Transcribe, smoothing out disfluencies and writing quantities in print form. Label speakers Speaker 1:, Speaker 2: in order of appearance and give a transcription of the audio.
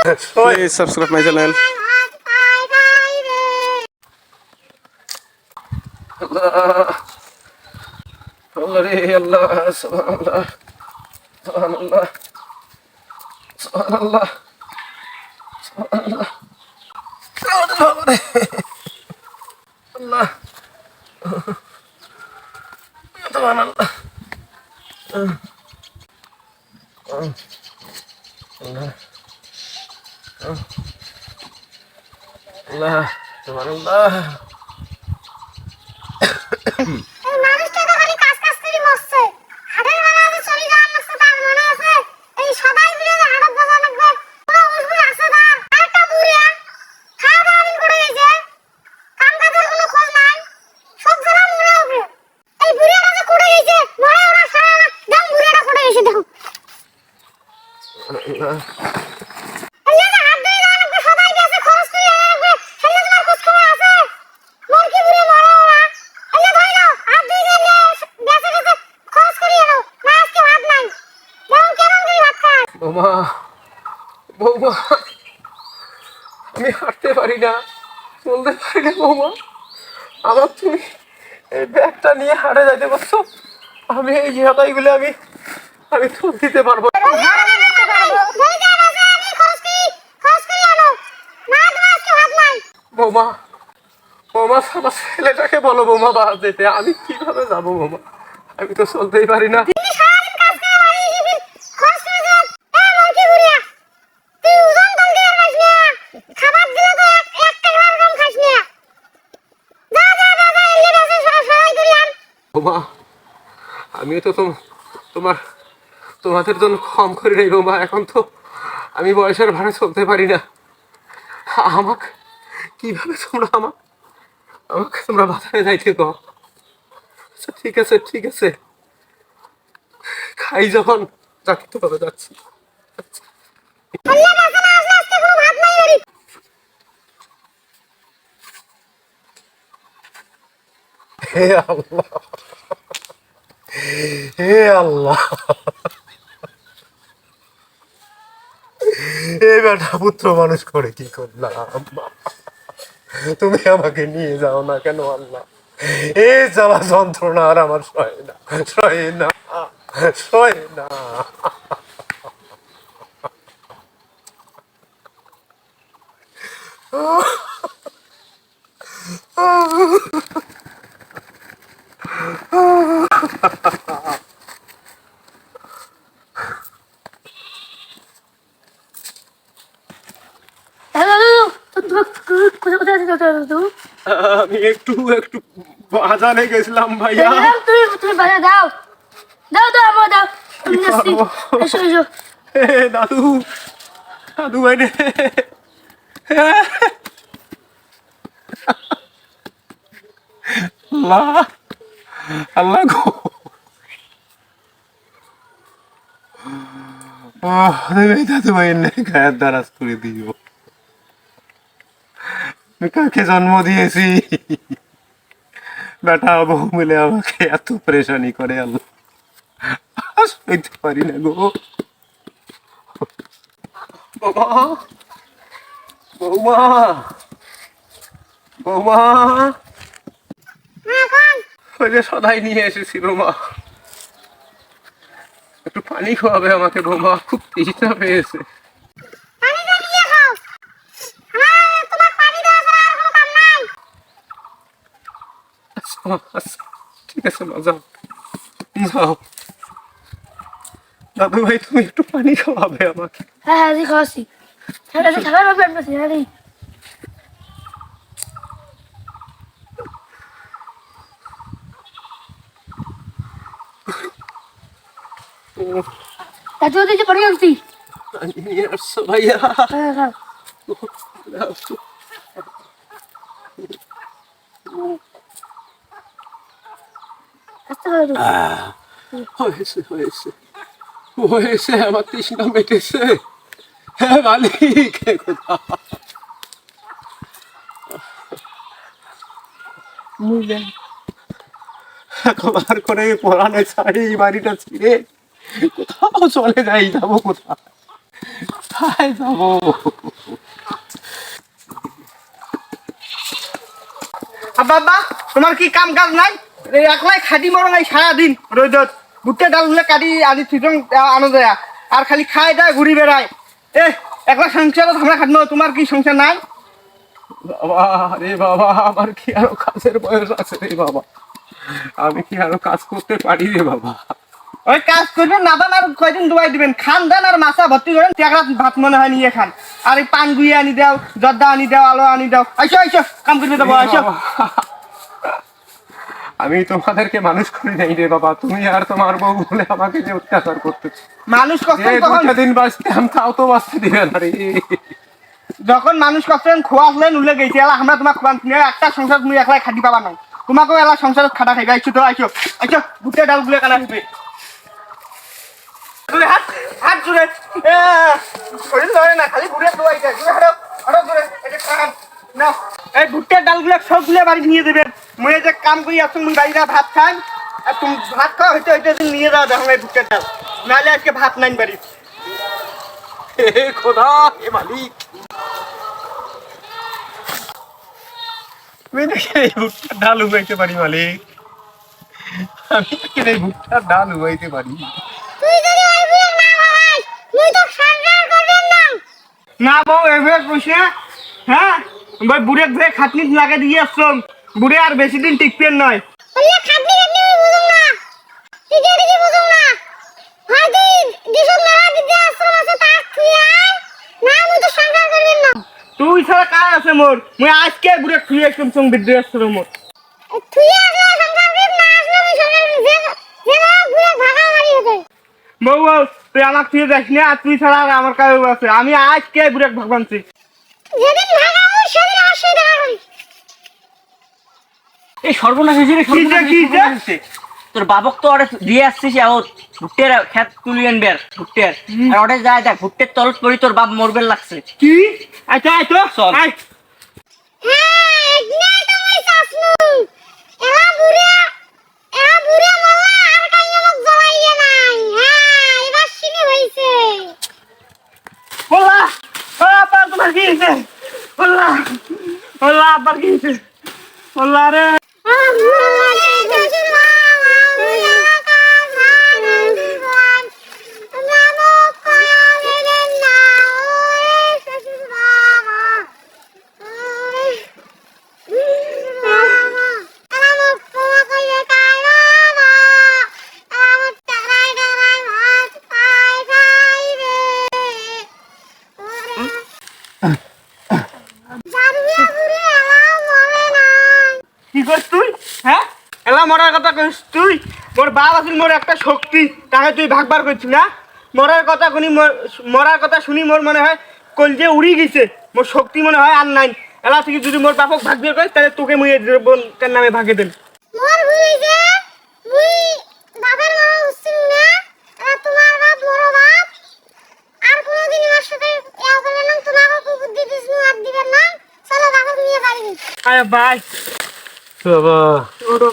Speaker 1: Please subscribe my channel.
Speaker 2: Allah, Allah, subhanallah, subhanallah, subhanallah, subhanallah, Allah, subhanallah, Allah, subhanallah.
Speaker 3: এই মানুষটা তো খালি কাজ কাজ করে মরছে। হাটের বেলা যে চলে যাওয়ার লাগছে তার মনে আছে? এই সবাই মিলে যে হাটত বসা লাগবে, কোনো উসবুর আছে তার? আরেকটা বুড়িয়া খাওয়া দাওয়া দিন করে গেছে, কাম কাজের কোনো খোঁজ নাই, সব জায়গা মরে উঠবে। এই বুড়িয়াটা যে করে গেছে, মরে ওরা সারা রাত দেখুন বুড়িয়াটা করে গেছে দেখুন। এই যে হাত ধুয়ে যাওয়া লাগবে, সবাই গেছে খরচ করে যাওয়া লাগবে, সেটা তোমার খোঁজ খবর আছে? মর কি বুড়ি মরে ওরা? এই যে ধরে নাও, হাত ধুয়ে গেছে গেছে খরচ করে এলো, না আজকে ভাত নাই, দেখুন কেমন করে ভাত খায়।
Speaker 2: বৌমা, বৌমা, আমি হাঁটতে পারি না, চলতে পারি না বৌমা। আমার তুমি এই ব্যাগটা নিয়ে হাঁটে যাইতে পারছো, আমি এই হাতাইগুলো আমি তুল দিতে পারবো না। বৌমা, বৌমা, আমার ছেলেটাকে বলো বৌমা বাস যেতে, আমি কিভাবে যাবো বৌমা? আমি তো চলতেই পারি না। বৌমা, আমিও তো তোমাদের জন্য কম করে নেই বৌমা। এখন তো আমি বয়সের ভাড়া চলতে পারি না। আমাকে কিভাবে আমাকে তোমরা বাজারে যাইতে কো? আচ্ছা ঠিক আছে, ঠিক আছে, খাই যখন যাতে হবে যাচ্ছি। আচ্ছা। হে আল্লাহ, হে আল্লাহ, এই বেটা পুত্র মানুষ করে কি করলাম? তুমি আমাকে নিয়ে যাও না কেন আল্লাহ? এই জ্বালা যন্ত্রণা আর আমার সয় না, সয় না, সয় না। আমি একটু একটু বাজারে গেছিলাম ভাইয়া।
Speaker 3: তুমি বাজারে দাও দাও দাও আমার দাও। এসো এসো।
Speaker 2: দাদু, দাদু ভাই রে, আল্লাহ, আল্লাহ গো, দাদু ভাইয়ের গায়ের দ্বারাজ করে দিও। কাকে জন্ম দিয়েছি? বেটা বউ মিলে আমাকে এত পরেশানি করে আল্লাহ, সইতে পারি না গো। বৌমা, বৌমা, বৌমা, ওই যে সদাই নিয়ে এসেছি বৌমা, একটু পানি খাওয়াবে আমাকে বৌমা, খুব তেষ্টা পেয়েছে। আচ্ছা, ঠিক আছে মা, যাও যাও। দাদু ভাই তুমি একটু পানি খাওয়াবে আমাকে?
Speaker 3: হ্যাঁ হ্যাঁ খাওয়াচ্ছি। খাবার পাবে আপনার হ্যাঁ। দাদু দিতে পারি আনছি।
Speaker 2: নিয়ে আসছো ভাইয়া?
Speaker 3: হ্যাঁ হ্যাঁ
Speaker 2: হয়েছে হয়েছে হয়েছে, আমার তৃষ্ণা মেটেছে। হ্যাঁ মালিক, একবার করে পড়ানে ছাড়ি বাড়িটা ছিঁড়ে কোথাও চলে যাই, যাবো কোথায়? কোথায় যাবো? বাবা তোমার কি কাম কাজ নাই? একলাই খাটি মরো নাই সারাদিন রোদত ভুট্টা ডালগুলো কাটি আনি থিতং আনো যায় আর খালি খাই দায় ঘুরি বেড়ায়। একলা সংসারত আমরা খাটবো, তোমার কি সংসার নাই?
Speaker 1: বাবা রে বাবা, আমার কি আরো কাজের বয়স আছে রে বাবা, আমি কি আরো কাজ করতে পারি রে বাবা?
Speaker 2: ওই কাজ করবেন না আর কয়দিন দুয়াই দিবেন, খান দেন আর মাছা ভর্তি করেন, টেকরা ভাত মনে হয় নিয়ে খান। আর এই পান গুইয়ে আনি দাও, জর্দা আনি দাও, আলো আনি দাও, আইসো আইসো কাম করবে দেবো, আইসো।
Speaker 1: আমি তোমাদেরকে মানুষ করি নাই রে বাবা, তুমি আর তোমার বউ বলে আমাকে যে অত্যাচার করতেছো।
Speaker 2: মানুষ কখন তখন
Speaker 1: দিন বাঁচতাম তাও তো বাঁচতে দিবে না রে।
Speaker 2: যখন মানুষ করছেন খোয়া হলেন উলে গেছে, এলা আমরা তোমার খোয়ান একটা সংসার তুমি একলাই খাটি পাবা না, তোমাকেও এলা সংসারত খাটা খাইবে। আইসো তো আইসো আইসো, ভুট্টা ডালগুলো কানা খাইবে। হাত হাত জুড়ে শরীর ধরে না, খালি ঘুরে দোয়াই যায়, জুড়ে হারো হারো জুড়ে এটা কাম না। এই ভুট্টার ডালগুলো সবগুলো বাড়ি নিয়ে দেবেন, মুই যে কাম করি আসুন মুই বাড়িটা ভাত খান, আর তুমি ভাত খাওয়া হইতে হইতে নিয়ে যাওয়া দেখো এই ভুট্টার ডাল, নাহলে আজকে ভাত নাই বাড়ি।
Speaker 1: হে খোদা, হে মালিক, আমি নাকি এই ভুট্টার ডাল উবাইতে পারি মালিক, আমি নাকি এই ভুট্টার ডাল উবাইতে পারি।
Speaker 3: তুই যদি ওই বুড়ো না ভাই মুই তো সংসার করবেন না।
Speaker 2: না বউ এভাবে কইছে, হ্যাঁ ভাই বুড়ে ধরে খাটনি লাগে দিয়ে আসছম, বুড়ে আর বেশি দিন টিকবেন নয়।
Speaker 3: বললে খাটনি খাটনি আমি বুঝুম না, টিকে টিকে বুঝুম না। হয় তুই যেসব মেলা বিদ্যা আশ্রম আছে তা তুই আয়, না মুই তো সংসার করবেন না।
Speaker 2: তুই ছাড়া কার আছে মোর, মুই আজকে বুড়ে খুঁয়ে আসলাম সঙ্গ বিদ্রোহ মোর।
Speaker 3: তুই আসলে সংসার করবি না, আসলে আমি সংসার যে যে ঘুরে ভাগা মারি হতে।
Speaker 2: বউ বউ তুই আমার খুঁয়ে যাস না, আর তুই ছাড়া আর আমার কাছে আছে, আমি আজকে বুড়ে ভাগবানছি।
Speaker 3: যেদিন ভাগা মুই সেদিন অবশ্যই দেখা করি।
Speaker 4: এই সর্বনাশ হয়েছে রে, সর্বনাশ হয়েছে। তোর বাবক তো ওরে দিয়ে আসছিস, ওর ভুট্টের খেত তুলি আনবে আর ভুট্টের, আর ওটা যায় দেখ ভুট্টের তলত পড়ি তোর বাপ মরবে লাগছে।
Speaker 2: কি আচ্ছা আইতো
Speaker 4: চল।
Speaker 2: আয়
Speaker 3: হ্যাঁ এগনাই তো মই চাসনু এলা বুড়ে মল্লা আর কাইয়া মোক জ্বলাইয়ে নাই। হ্যাঁ এবার সিনে হইছে।
Speaker 2: বল্লা ও আপা তোমার কি হইছে? বল্লা বল্লা আবার কি হইছে? বল্লা রে কি করছ তুই? হ্যাঁ এলা মরার কথা কইস তুই? মোর বাপ আছিল মোর একটা শক্তি, তাকে তুই ভাগবার করছিস না? মরার কথা শুনি মোর মনে হয় কলজে উড়ি গেছে, মোর শক্তি মনে হয় আর নাই। এলা থেকে যদি মোর বাপক ভাগ বের করিস তাহলে তোকে মুই তার নামে ভাগে দেন।
Speaker 3: মোর ভুল হইছে, মুই বাবার মা উছিন না, এরা তোমার বাপ বড় বাপ। আর কোনদিন আমার সাথে ইয়া করবে না, তোমাকে কি বুদ্ধি দিছনু আর দিবেন না। চলো বাবা নিয়ে বাড়ি।
Speaker 2: আয় বাই
Speaker 1: বাবা
Speaker 2: ওরো